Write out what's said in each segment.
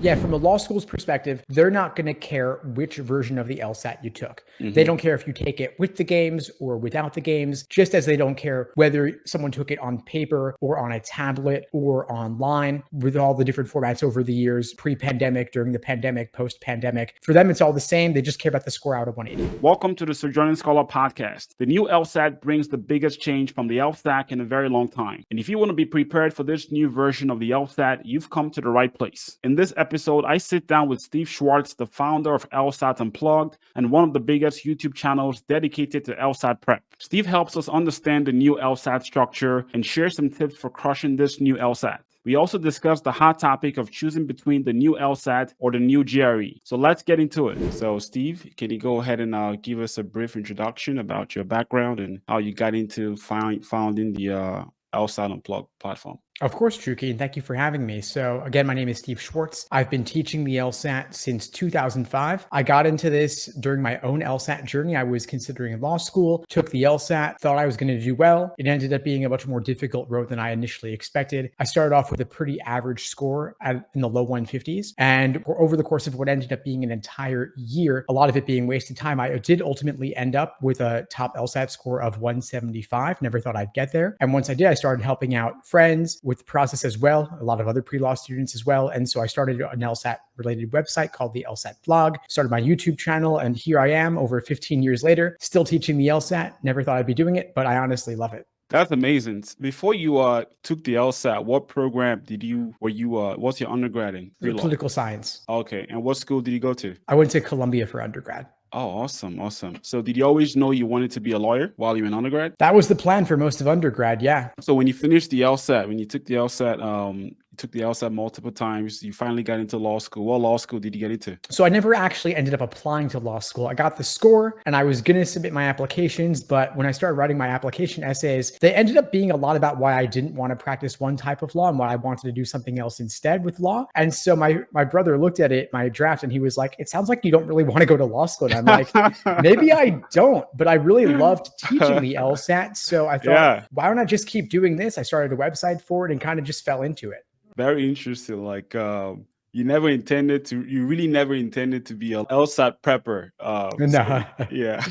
Yeah, from a law school's perspective, they're not going to care which version of the LSAT you took. Mm-hmm. They don't care if you take it with the games or without the games, just as they don't care whether someone took it on paper or on a tablet or online with all the different formats over the years, pre-pandemic, during the pandemic, post-pandemic. For them, it's all the same. They just care about the score out of 180. Welcome to the Sojourning Scholar podcast. The new LSAT brings the biggest change from the LSAT in a very long time. And if you want to be prepared for this new version of the LSAT, you've come to the right place. In this episode, I sit down with Steve Schwartz, the founder of LSAT Unplugged and one of the biggest YouTube channels dedicated to LSAT prep. Steve helps us understand the new LSAT structure and share some tips for crushing this new LSAT. We also discuss the hot topic of choosing between the new LSAT or the new GRE. So let's get into it. So Steve, can you go ahead and give us a brief introduction about your background and how you got into founding the LSAT Unplugged platform? Of course, Druki, and thank you for having me. So again, my name is Steve Schwartz. I've been teaching the LSAT since 2005. I got into this during my own LSAT journey. I was considering law school, took the LSAT, thought I was going to do well. It ended up being a much more difficult road than I initially expected. I started off with a pretty average score in the low 150s. And over the course of what ended up being an entire year, a lot of it being wasted time, I did ultimately end up with a top LSAT score of 175. Never thought I'd get there. And once I did, I started helping out friends with the process as well, a lot of other pre-law students as well. And so I started an LSAT related website called the LSAT blog, started my YouTube channel, and here I am over 15 years later, still teaching the LSAT. Never thought I'd be doing it, but I honestly love it. That's amazing. Before you took the LSAT, what program what's your undergrad in? Political science. Okay. And what school did you go to? I went to Columbia for undergrad. Oh, awesome. So did you always know you wanted to be a lawyer while you were in undergrad? That was the plan for most of undergrad, yeah. So when you finished the LSAT, when you took the LSAT, multiple times, you finally got into law school. What law school did you get into? So I never actually ended up applying to law school. I got the score and I was going to submit my applications, but when I started writing my application essays, they ended up being a lot about why I didn't want to practice one type of law and why I wanted to do something else instead with law. And so my brother looked at it, my draft, and he was like, "It sounds like you don't really want to go to law school." And I'm like, maybe I don't, but I really loved teaching the LSAT. So I thought, why don't I just keep doing this? I started a website for it and kind of just fell into it. Very interesting. Like you really never intended to be a LSAT prepper. No. Yeah.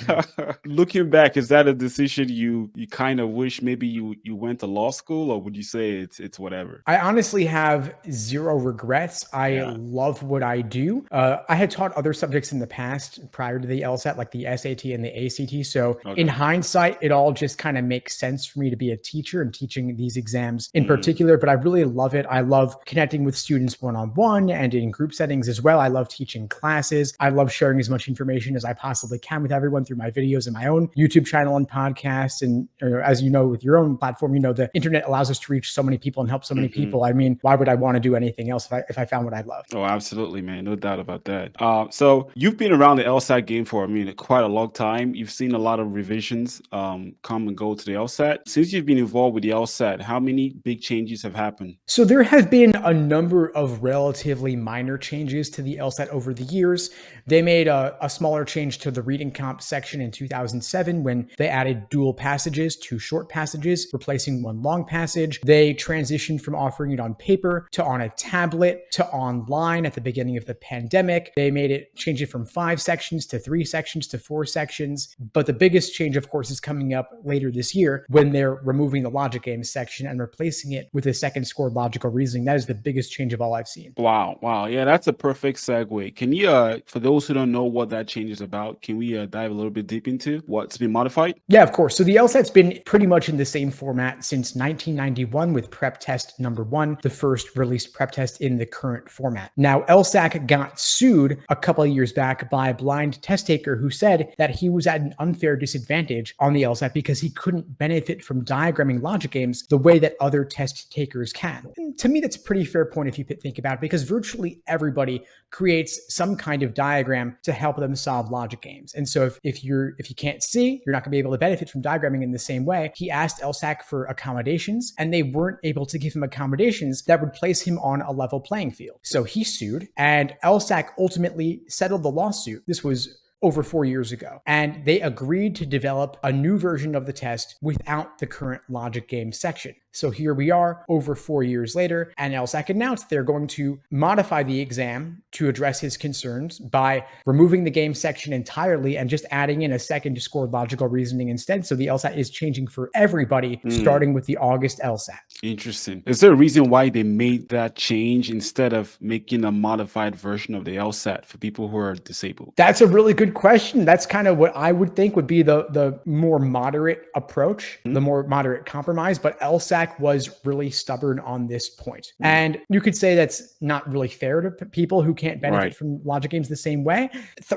Looking back, is that a decision you kind of wish maybe you went to law school, or would you say it's whatever? I honestly have zero regrets. I love what I do. I had taught other subjects in the past prior to the LSAT, like the SAT and the ACT. So in hindsight, it all just kind of makes sense for me to be a teacher and teaching these exams in particular. But I really love it. I love connecting with students one-on-one and in group settings as well. I love teaching classes. I love sharing as much information as I possibly can with everyone through my videos and my own YouTube channel and podcast. And as you know, with your own platform, the internet allows us to reach so many people and help so many people. I mean, why would I want to do anything else if I found what I love? Oh, absolutely, man. No doubt about that. So you've been around the LSAT game for, quite a long time. You've seen a lot of revisions come and go to the LSAT. Since you've been involved with the LSAT, how many big changes have happened? So there have been a number of relatively minor changes to the LSAT over the years. They made a smaller change to the reading comp section in 2007 when they added dual passages, 2 short passages, replacing 1 long passage. They transitioned from offering it on paper to on a tablet to online at the beginning of the pandemic. They change it from 5 sections to 3 sections to 4 sections. But the biggest change, of course, is coming up later this year when they're removing the logic games section and replacing it with a second scored logical reasoning. That is the biggest change of all I've seen. Wow. Yeah, that's a perfect segue. Can you, for those who don't know what that change is about, can we dive a little bit deep into what's been modified? Yeah, of course. So the LSAT's been pretty much in the same format since 1991 with prep test number 1, the first released prep test in the current format. Now, LSAC got sued a couple of years back by a blind test taker who said that he was at an unfair disadvantage on the LSAT because he couldn't benefit from diagramming logic games the way that other test takers can. And to me, that's a pretty fair point if you think about it, because virtually everybody creates some kind of diagram to help them solve logic games. And so if you can't see, you're not going to be able to benefit from diagramming in the same way. He asked LSAC for accommodations, and they weren't able to give him accommodations that would place him on a level playing field. So he sued, and LSAC ultimately settled the lawsuit. This was over 4 years ago. And they agreed to develop a new version of the test without the current logic game section. So here we are over 4 years later, and LSAC announced they're going to modify the exam to address his concerns by removing the game section entirely and just adding in a second to score logical reasoning instead. So the LSAT is changing for everybody, starting with the August LSAT. Interesting. Is there a reason why they made that change instead of making a modified version of the LSAT for people who are disabled? That's a really good question. That's kind of what I would think would be the more moderate approach, the more moderate compromise. But LSAC was really stubborn on this point. And you could say that's not really fair to people who can't benefit from logic games the same way.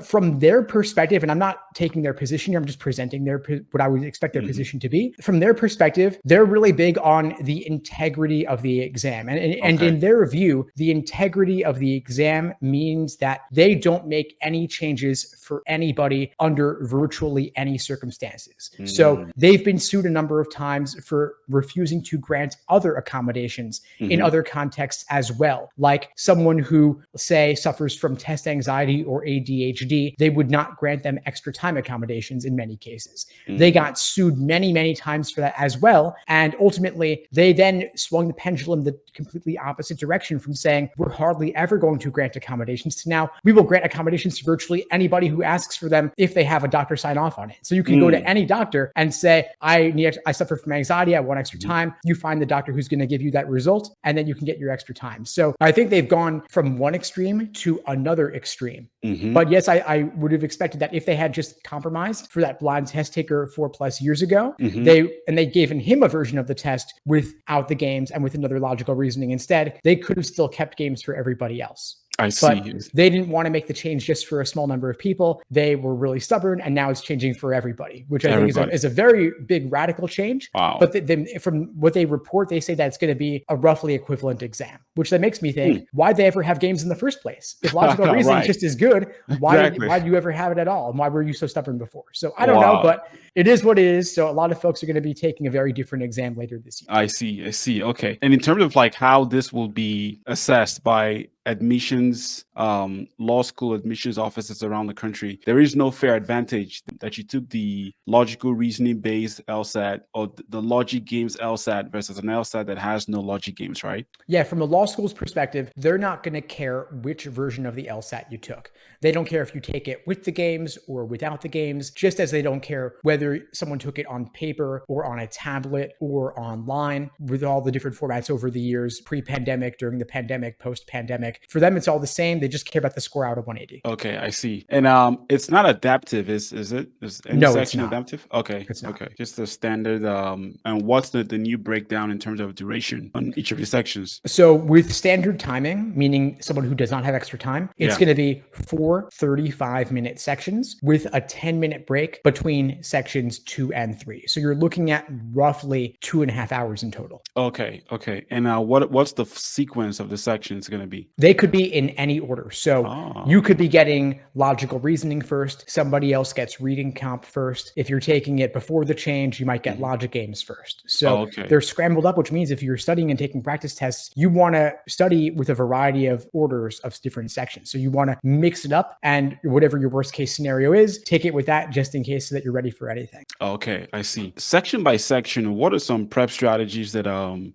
From their perspective, and I'm not taking their position here, I'm just presenting what I would expect their position to be. From their perspective, they're really big on the integrity of the exam. And in their view, the integrity of the exam means that they don't make any changes for anybody under virtually any circumstances. So they've been sued a number of times for refusing to grant other accommodations in other contexts as well. Like someone who, say, suffers from test anxiety or ADHD, they would not grant them extra time accommodations in many cases. They got sued many, many times for that as well. And ultimately, they then swung the pendulum the completely opposite direction from saying, we're hardly ever going to grant accommodations to now, we will grant accommodations to virtually anybody who asks for them if they have a doctor sign off on it. So you can go to any doctor and say, I suffer from anxiety, I want extra time. You find the doctor who's going to give you that result, and then you can get your extra time. So I think they've gone from one extreme to another extreme. But yes, I would have expected that if they had just compromised for that blind test taker 4+ years ago, they given him a version of the test without the games and with another logical reasoning instead, they could have still kept games for everybody else. I see. But they didn't want to make the change just for a small number of people. They were really stubborn, and now it's changing for everybody, which I think is a very big radical change. Wow. But from what they report, they say that it's going to be a roughly equivalent exam, which that makes me think, why'd they ever have games in the first place? If logical reasoning just is good, why did you ever have it at all? And why were you so stubborn before? So I don't know, but it is what it is. So a lot of folks are going to be taking a very different exam later this year. I see. Okay. And in terms of like how this will be assessed by admissions, law school admissions offices around the country, there is no fair advantage that you took the logical reasoning based LSAT or the logic games LSAT versus an LSAT that has no logic games, right? Yeah, from the law school's perspective, they're not going to care which version of the LSAT you took. They don't care if you take it with the games or without the games, just as they don't care whether someone took it on paper or on a tablet or online, with all the different formats over the years, pre-pandemic, during the pandemic, post-pandemic. For them, it's all the same. They just care about the score out of 180. Okay, I see. And it's not adaptive, is it? Is any section adaptive? Okay, it's not. Okay, just the standard. And what's the new breakdown in terms of duration on each of the sections? So with standard timing, meaning someone who does not have extra time, it's going to be 4 35-minute sections with a 10-minute break between sections 2 and 3. So you're looking at roughly 2.5 hours in total. Okay. And what's the sequence of the sections going to be? They could be in any order. So you could be getting logical reasoning first. Somebody else gets reading comp first. If you're taking it before the change, you might get logic games first. So they're scrambled up, which means if you're studying and taking practice tests, you want to study with a variety of orders of different sections. So you want to mix it up, and whatever your worst case scenario is, take it with that just in case so that you're ready for anything. Okay, I see. Section by section, what are some prep strategies that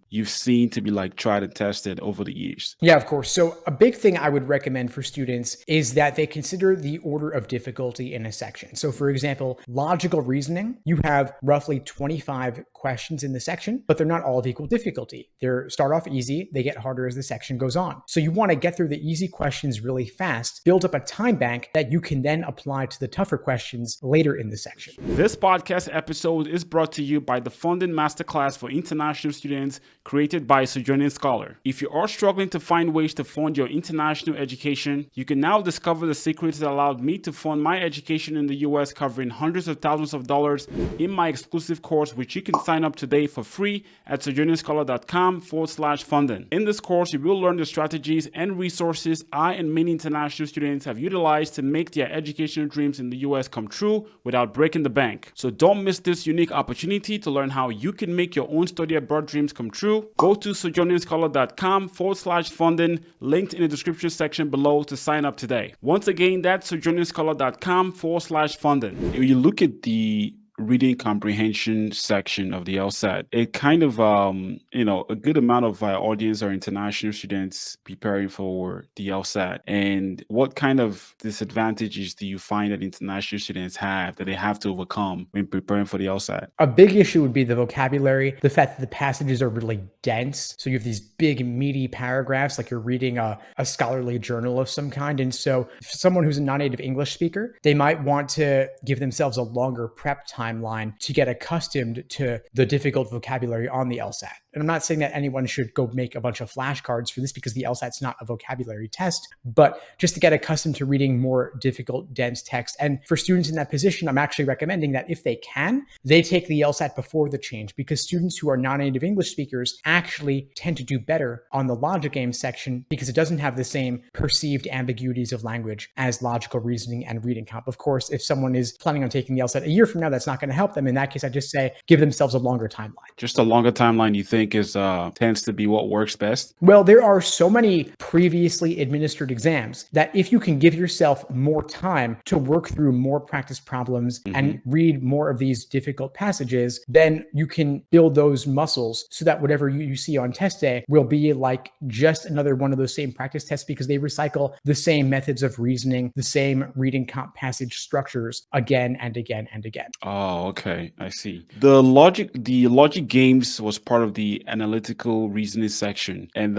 you've seen to be like tried and tested over the years? Yeah, of course. So a big thing I would recommend for students is that they consider the order of difficulty in a section. So for example, logical reasoning, you have roughly 25 questions in the section, but they're not all of equal difficulty. They start off easy, they get harder as the section goes on. So you want to get through the easy questions really fast, build up a time bank that you can then apply to the tougher questions later in the section. This podcast episode is brought to you by the Funding Masterclass for International Students created by Sojourning Scholar. If you are struggling to find ways to fund your international education, you can now discover the secrets that allowed me to fund my education in the US, covering hundreds of thousands of dollars in my exclusive course, which you can sign up today for free at sojourningscholar.com/funding. In this course, you will learn the strategies and resources I and many international students have utilized to make their educational dreams in the US come true without breaking the bank. So don't miss this unique opportunity to learn how you can make your own study abroad dreams come true. Go to sojourningscholar.com/funding, linked in the description section below to sign up today. Once again, that's sojourningscholar.com/funding. When you look at the reading comprehension section of the LSAT, it kind of, a good amount of our audience are international students preparing for the LSAT. And what kind of disadvantages do you find that international students have that they have to overcome when preparing for the LSAT? A big issue would be the vocabulary, the fact that the passages are really dense. So you have these big, meaty paragraphs, like you're reading a scholarly journal of some kind. And so for someone who's a non-native English speaker, they might want to give themselves a longer prep timeline to get accustomed to the difficult vocabulary on the LSAT. And I'm not saying that anyone should go make a bunch of flashcards for this because the LSAT's not a vocabulary test, but just to get accustomed to reading more difficult, dense text. And for students in that position, I'm actually recommending that if they can, they take the LSAT before the change, because students who are non-native English speakers actually tend to do better on the logic game section because it doesn't have the same perceived ambiguities of language as logical reasoning and reading comp. Of course, if someone is planning on taking the LSAT a year from now, that's not going to help them. In that case, I just say give themselves a longer timeline. Just a longer timeline, you think, is tends to be what works best? Well, there are so many previously administered exams that if you can give yourself more time to work through more practice problems and read more of these difficult passages, then you can build those muscles so that whatever you see on test day will be like just another one of those same practice tests, because they recycle the same methods of reasoning, the same reading comp passage structures again and again and again. Oh, okay. I see. The logic games was part of the analytical reasoning section. And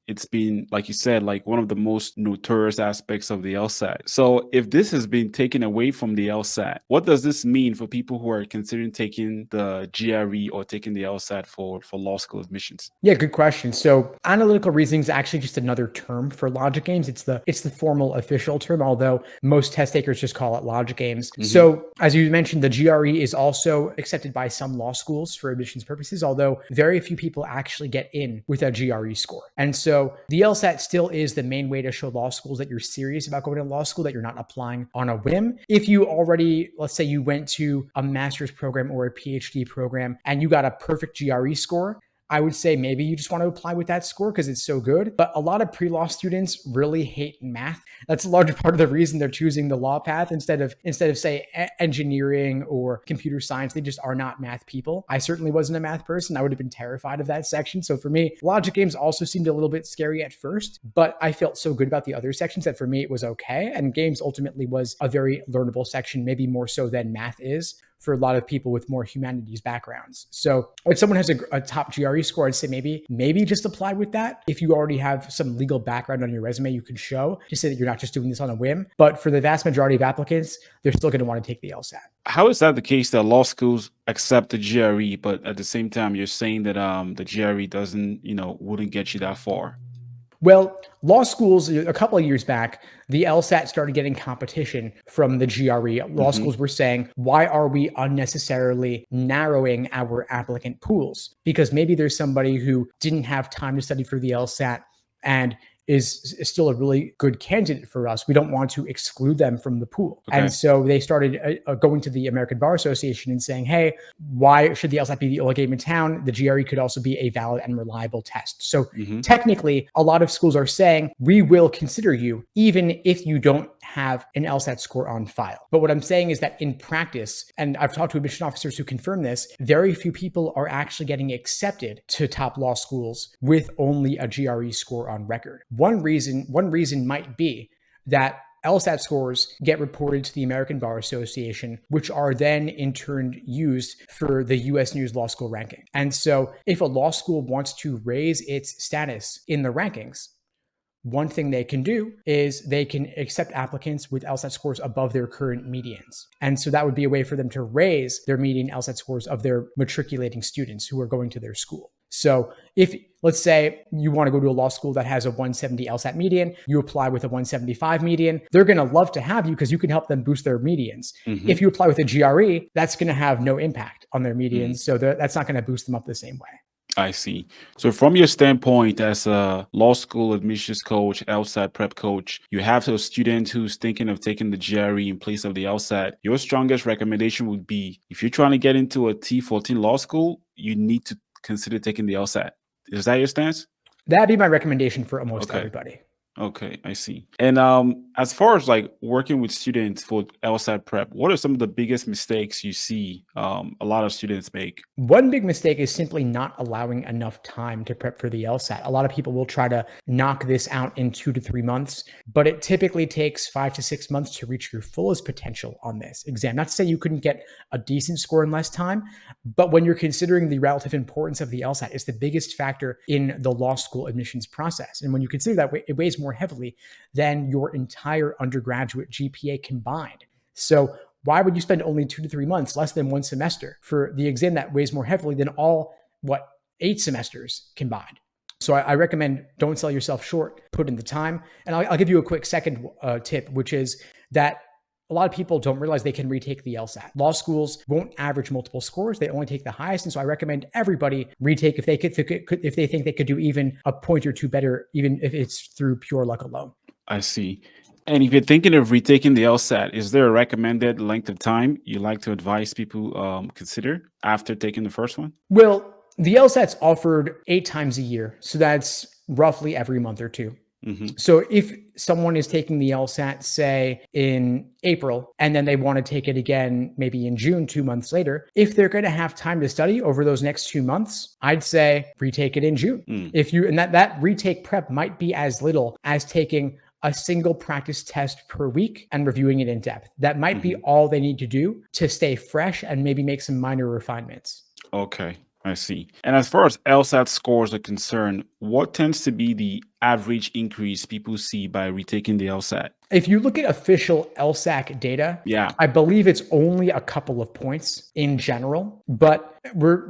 it's been, like you said, like one of the most notorious aspects of the LSAT. So if this has been taken away from the LSAT, what does this mean for people who are considering taking the GRE or taking the LSAT for law school admissions? Yeah, good question. So analytical reasoning is actually just another term for logic games. It's the formal official term, although most test takers just call it logic games. So as you mentioned, the GRE is also accepted by some law schools for admissions purposes, although very few people actually get in with a GRE score. And so the LSAT still is the main way to show law schools that you're serious about going to law school, that you're not applying on a whim. If you already, let's say you went to a master's program or a PhD program and you got a perfect GRE score, I would say maybe you just want to apply with that score because it's so good. But a lot of pre-law students really hate math. That's a large part of the reason they're choosing the law path instead of say engineering or computer science. They just are not math people. I certainly wasn't a math person. I would have been terrified of that section. So for me, logic games also seemed a little bit scary at first, but I felt so good about the other sections that for me it was okay. And games ultimately was a very learnable section, maybe more so than math is for a lot of people with more humanities backgrounds. So if someone has a top GRE score, I'd say maybe just apply with that. If you already have some legal background on your resume, you can show, just say that you're not just doing this on a whim. But for the vast majority of applicants, they're still going to want to take the LSAT. How is that the case that law schools accept the GRE, but at the same time, you're saying that the GRE doesn't, wouldn't get you that far? Well, law schools, a couple of years back, the LSAT started getting competition from the GRE. Law schools were saying, why are we unnecessarily narrowing our applicant pools? Because maybe there's somebody who didn't have time to study for the LSAT and is still a really good candidate for us. We don't want to exclude them from the pool. Okay. And so they started going to the American Bar Association and saying, hey, why should the LSAT be the only game in town? The GRE could also be a valid and reliable test. So technically, a lot of schools are saying, we will consider you even if you don't have an LSAT score on file. But what I'm saying is that in practice, and I've talked to admission officers who confirm this, very few people are actually getting accepted to top law schools with only a GRE score on record. One reason might be that LSAT scores get reported to the American Bar Association, which are then in turn used for the US News Law School ranking. And so if a law school wants to raise its status in the rankings, one thing they can do is they can accept applicants with LSAT scores above their current medians. And so that would be a way for them to raise their median LSAT scores of their matriculating students who are going to their school. So if, let's say, you want to go to a law school that has a 170 LSAT median, you apply with a 175 median, they're going to love to have you because you can help them boost their medians. If you apply with a GRE, that's going to have no impact on their medians. So that's not going to boost them up the same way. I see. So from your standpoint as a law school admissions coach, LSAT prep coach, you have a student who's thinking of taking the GRE in place of the LSAT. Your strongest recommendation would be, if you're trying to get into a T14 law school, you need to consider taking the LSAT. Is that your stance? That'd be my recommendation for almost everybody. Okay, I see. And as far as like working with students for LSAT prep, what are some of the biggest mistakes you see a lot of students make? One big mistake is simply not allowing enough time to prep for the LSAT. A lot of people will try to knock this out in 2 to 3 months, but it typically takes 5 to 6 months to reach your fullest potential on this exam. Not to say you couldn't get a decent score in less time, but when you're considering the relative importance of the LSAT, it's the biggest factor in the law school admissions process. And when you consider that, it weighs more heavily than your entire undergraduate GPA combined. So why would you spend only 2 to 3 months, less than one semester, for the exam that weighs more heavily than all, 8 semesters combined? So I recommend don't sell yourself short, put in the time. And I'll give you a quick second tip, which is that a lot of people don't realize they can retake the LSAT. Law schools won't average multiple scores. They only take the highest. And so I recommend everybody retake if they think they could do even a point or two better, even if it's through pure luck alone. I see. And if you're thinking of retaking the LSAT, is there a recommended length of time you like to advise people consider after taking the first one? Well, the LSAT's offered 8 times a year. So that's roughly every month or two. Hmm. So if someone is taking the LSAT, say in April, and then they want to take it again maybe in June, 2 months later, if they're going to have time to study over those next 2 months, I'd say retake it in June. Mm. And that retake prep might be as little as taking a single practice test per week and reviewing it in depth. That might be Mhm. all they need to do to stay fresh and maybe make some minor refinements. Okay, I see. And as far as LSAT scores are concerned, what tends to be the average increase people see by retaking the LSAT? If you look at official LSAC data, Yeah. I believe it's only a couple of points in general, but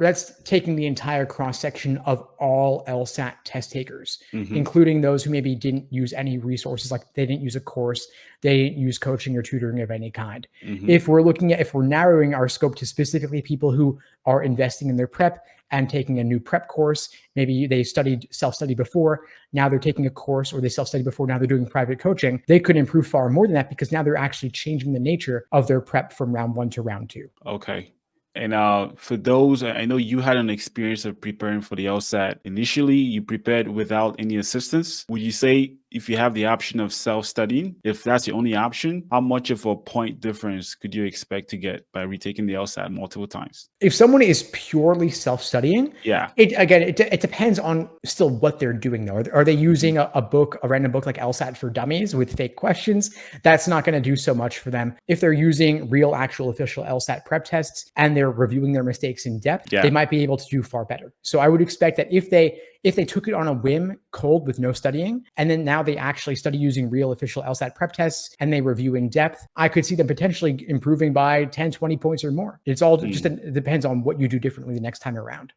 that's taking the entire cross section of all LSAT test takers, Hmm. including those who maybe didn't use any resources, like they didn't use a course, they didn't use coaching or tutoring of any kind. Hmm. If we're narrowing our scope to specifically people who are investing in their prep and taking a new prep course, maybe they studied self-study before, now they're taking a course, or they self-study before, now they're doing private coaching, they could improve far more than that because now they're actually changing the nature of their prep from round one to round two. Okay. And for those, I know you had an experience of preparing for the LSAT. Initially, you prepared without any assistance. Would you say if you have the option of self-studying, if that's the only option, how much of a point difference could you expect to get by retaking the LSAT multiple times? If someone is purely self-studying, Yeah. it depends on still what they're doing though. Are they Hmm. using a random book like LSAT for Dummies with fake questions? That's not going to do so much for them. If they're using real, actual, official LSAT prep tests and they're reviewing their mistakes in depth, they Yeah. might be able to do far better. So I would expect that if they took it on a whim, cold, with no studying, and then now they actually study using real official LSAT prep tests and they review in depth, I could see them potentially improving by 10, 20 points or more. It's all just, Mm, it depends on what you do differently the next time around.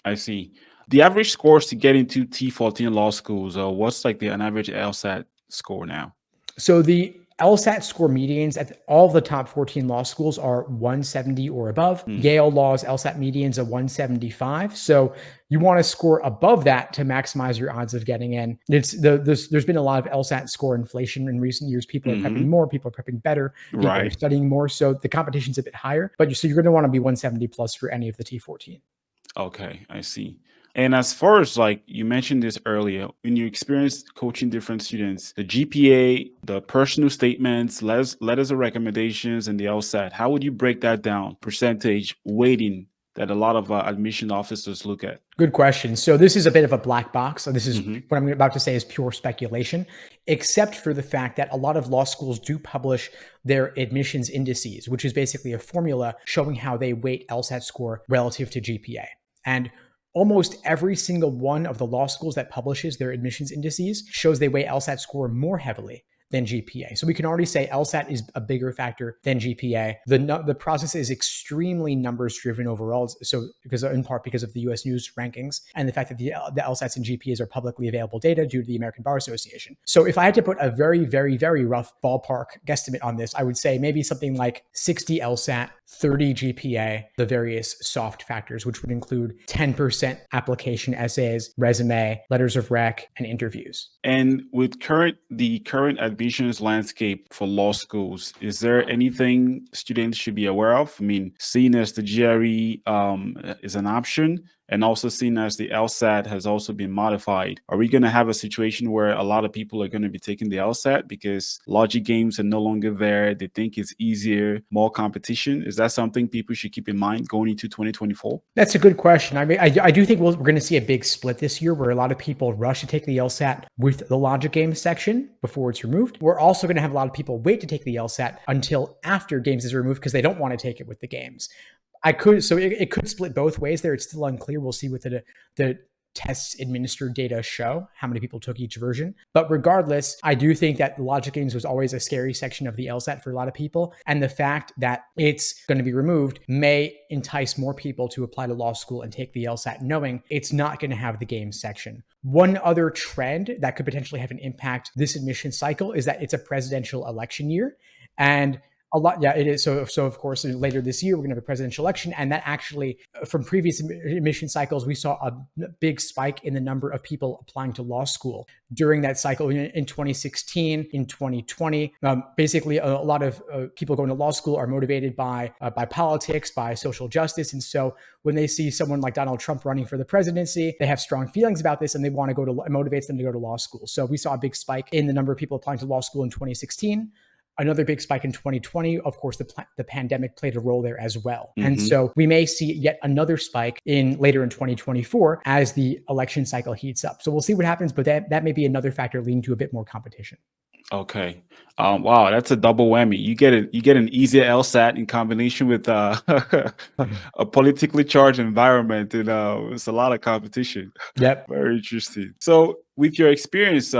I see. The average scores to get into T14 law schools, what's like an average LSAT score now? So the LSAT score medians at all the top 14 law schools are 170 or above. Hmm. Yale Law's LSAT median's a 175. So you want to score above that to maximize your odds of getting in. There's been a lot of LSAT score inflation in recent years. People are prepping Hmm. more, people are prepping better, people are Right. studying more. So the competition's a bit higher, but so you're going to want to be 170 plus for any of the T14. Okay, I see. And as far as like you mentioned this earlier, when you experienced coaching different students, the GPA, the personal statements, letters of recommendations, and the LSAT, how would you break that down? Percentage weighting that a lot of admission officers look at. Good question. So this is a bit of a black box. So this is Hmm. what I'm about to say is pure speculation, except for the fact that a lot of law schools do publish their admissions indices, which is basically a formula showing how they weight LSAT score relative to GPA. And almost every single one of the law schools that publishes their admissions indices shows they weigh LSAT score more heavily than GPA. So we can already say LSAT is a bigger factor than GPA. The process is extremely numbers driven overall. So because in part because of the US News rankings and the fact that the LSATs and GPAs are publicly available data due to the American Bar Association. So if I had to put a very, very, very rough ballpark guesstimate on this, I would say maybe something like 60 LSAT, 30 GPA, the various soft factors, which would include 10% application essays, resume, letters of rec, and interviews. And with the current admissions landscape for law schools, is there anything students should be aware of? I mean, seeing as the GRE is an option, and also seeing as the LSAT has also been modified, are we going to have a situation where a lot of people are going to be taking the LSAT because logic games are no longer there? They think it's easier, more competition. Is that something people should keep in mind going into 2024? That's a good question. I mean, I do think we're going to see a big split this year where a lot of people rush to take the LSAT with the logic games section before it's removed. We're also going to have a lot of people wait to take the LSAT until after games is removed because they don't want to take it with the games. It could split both ways there. It's still unclear. We'll see what the tests administered data show how many people took each version. But regardless, I do think that logic games was always a scary section of the LSAT for a lot of people. And the fact that it's going to be removed may entice more people to apply to law school and take the LSAT, knowing it's not going to have the games section. One other trend that could potentially have an impact this admission cycle is that it's a presidential election year. And it is. So of course, later this year, we're going to have a presidential election. And that actually, from previous admission cycles, we saw a big spike in the number of people applying to law school during that cycle in 2016, in 2020. Basically, a lot of people going to law school are motivated by politics, by social justice. And so when they see someone like Donald Trump running for the presidency, they have strong feelings about this and they want to it motivates them to go to law school. So we saw a big spike in the number of people applying to law school in 2016. Another big spike in 2020. Of course, the pandemic played a role there as well. Mm-hmm. And so we may see yet another spike later in 2024 as the election cycle heats up. So we'll see what happens, but that may be another factor leading to a bit more competition. Okay. Wow, that's a double whammy. You get an easier LSAT in combination with a politically charged environment, and it's a lot of competition. Yep. Very interesting. So, with your experience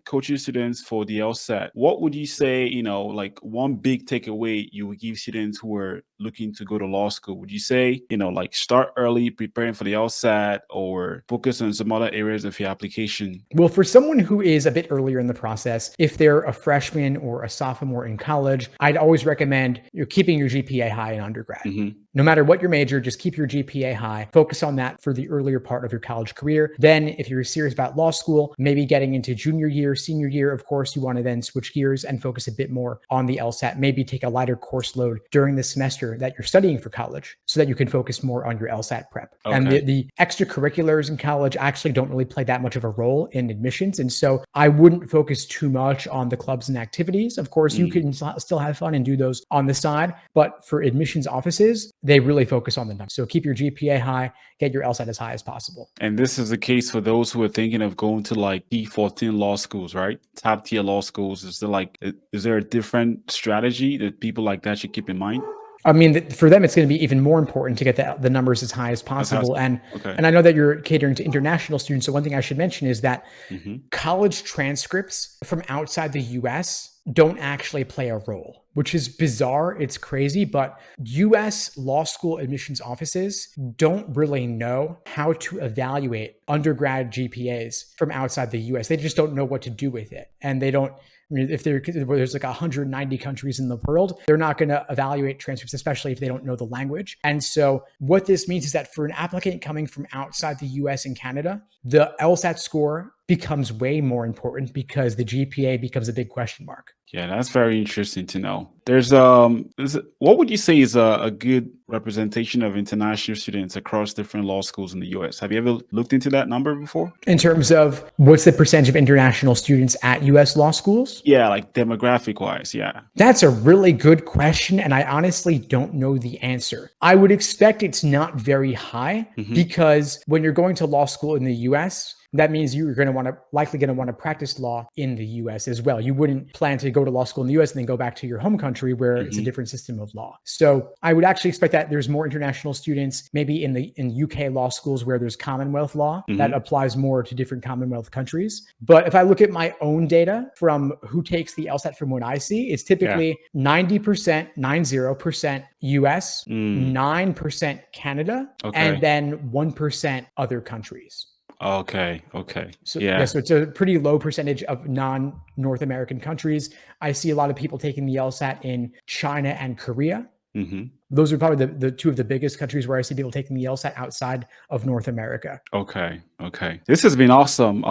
coaching students for the LSAT, what would you say, like one big takeaway you would give students who are looking to go to law school? Would you say, like start early preparing for the LSAT or focus on some other areas of your application? Well, for someone who is a bit earlier in the process, if they're a freshman or a sophomore in college, I'd always recommend keeping your GPA high in undergrad. Mm-hmm. No matter what your major, just keep your GPA high. Focus on that for the earlier part of your college career. Then if you're serious about law school, maybe getting into junior year, senior year, of course, you want to then switch gears and focus a bit more on the LSAT. Maybe take a lighter course load during the semester that you're studying for college so that you can focus more on your LSAT prep. Okay. And the extracurriculars in college actually don't really play that much of a role in admissions. And so I wouldn't focus too much on the clubs and activities. Of course, you can still have fun and do those on the side. But for admissions offices, they really focus on the numbers. So keep your GPA high, get your LSAT as high as possible. And this is the case for those who are thinking of going to like T14 law schools, right? Top tier law schools. Is there a different strategy that people like that should keep in mind? I mean, for them, it's going to be even more important to get the numbers as high as possible. And I know that you're catering to international students. So one thing I should mention is that college transcripts from outside the US don't actually play a role, which is bizarre. It's crazy, but US law school admissions offices don't really know how to evaluate undergrad GPAs from outside the US. They just don't know what to do with it. And they don't, if there's like 190 countries in the world, they're not going to evaluate transcripts, especially if they don't know the language. And so what this means is that for an applicant coming from outside the US and Canada, the LSAT score becomes way more important because the GPA becomes a big question mark. Yeah, that's very interesting to know. What would you say is a good representation of international students across different law schools in the US? Have you ever looked into that number before? In terms of what's the percentage of international students at US law schools? Yeah, like demographic wise, yeah. That's a really good question, and I honestly don't know the answer. I would expect it's not very high because when you're going to law school in the US, that means you're likely going to want to practice law in the US as well. You wouldn't plan to go to law school in the US and then go back to your home country where it's a different system of law. So I would actually expect that there's more international students, maybe in UK law schools where there's Commonwealth law that applies more to different Commonwealth countries. But if I look at my own data from who takes the LSAT from what I see, it's typically 90% US, 9% Canada, and then 1% other countries. Okay. So it's a pretty low percentage of non-North American countries. I see a lot of people taking the LSAT in China and Korea. Those are probably the two of the biggest countries where I see people taking the LSAT outside of North America. Okay. This has been awesome.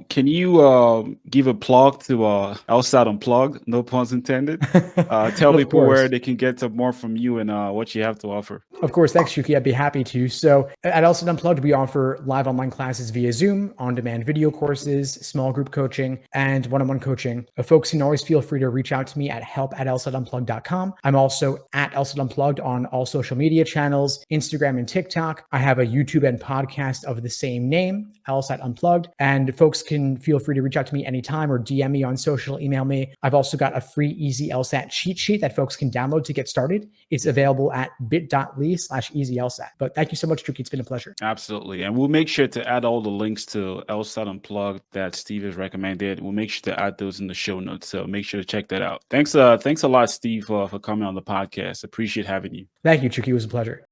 Can you give a plug to LSAT Unplugged? No puns intended. Tell Of people course. where they can get to more from you and what you have to offer. Of course, thanks, Shuki. I'd be happy to. So at LSAT Unplugged, we offer live online classes via Zoom, on-demand video courses, small group coaching, and one-on-one coaching. Folks can always feel free to reach out to me at help@lsatunplugged.com. I'm also at LSAT Unplugged on all social media channels, Instagram and TikTok. I have a YouTube and podcast of the same name, LSAT Unplugged, and folks can feel free to reach out to me anytime or DM me on social, email me. I've also got a free easy LSAT cheat sheet that folks can download to get started. It's available at bit.ly/easylsat. But thank you so much, Druki. It's been a pleasure. Absolutely. And we'll make sure to add all the links to LSAT Unplugged that Steve has recommended. We'll make sure to add those in the show notes. So make sure to check that out. Thanks a lot, Steve, for coming on the podcast. Appreciate having you. Thank you, Druki. It was a pleasure.